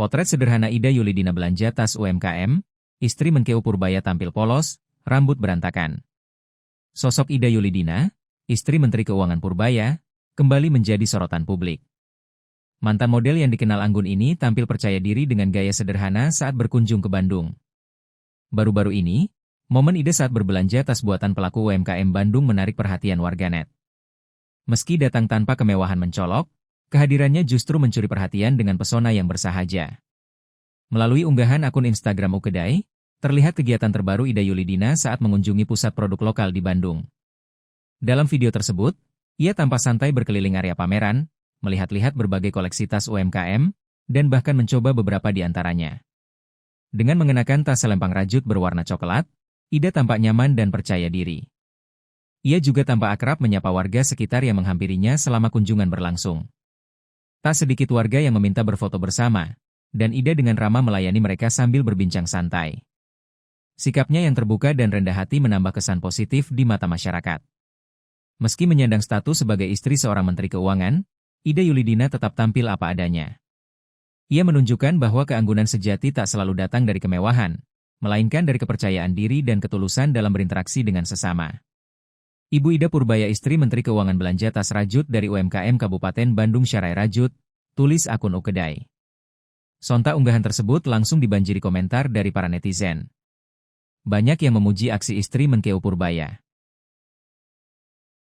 Potret sederhana Ida Yulidina belanja tas UMKM, istri Menkeu Purbaya tampil polos, rambut berantakan. Sosok Ida Yulidina, istri Menteri Keuangan Purbaya, kembali menjadi sorotan publik. Mantan model yang dikenal anggun ini tampil percaya diri dengan gaya sederhana saat berkunjung ke Bandung. Baru-baru ini, momen Ida saat berbelanja tas buatan pelaku UMKM Bandung menarik perhatian warganet. Meski datang tanpa kemewahan mencolok, kehadirannya justru mencuri perhatian dengan pesona yang bersahaja. Melalui unggahan akun Instagram Ukedai, terlihat kegiatan terbaru Ida Yulidina saat mengunjungi pusat produk lokal di Bandung. Dalam video tersebut, ia tampak santai berkeliling area pameran, melihat-lihat berbagai koleksi tas UMKM, dan bahkan mencoba beberapa di antaranya. Dengan mengenakan tas selempang rajut berwarna coklat, Ida tampak nyaman dan percaya diri. Ia juga tampak akrab menyapa warga sekitar yang menghampirinya selama kunjungan berlangsung. Tak sedikit warga yang meminta berfoto bersama, dan Ida dengan ramah melayani mereka sambil berbincang santai. Sikapnya yang terbuka dan rendah hati menambah kesan positif di mata masyarakat. Meski menyandang status sebagai istri seorang Menteri Keuangan, Ida Yulidina tetap tampil apa adanya. Ia menunjukkan bahwa keanggunan sejati tak selalu datang dari kemewahan, melainkan dari kepercayaan diri dan ketulusan dalam berinteraksi dengan sesama. Ibu Ida Purbaya, istri Menteri Keuangan, belanja tas rajut dari UMKM Kabupaten Bandung Syarai Rajut, tulis akun Ukedai. Sontak unggahan tersebut langsung dibanjiri komentar dari para netizen. Banyak yang memuji aksi istri Menkeu Purbaya.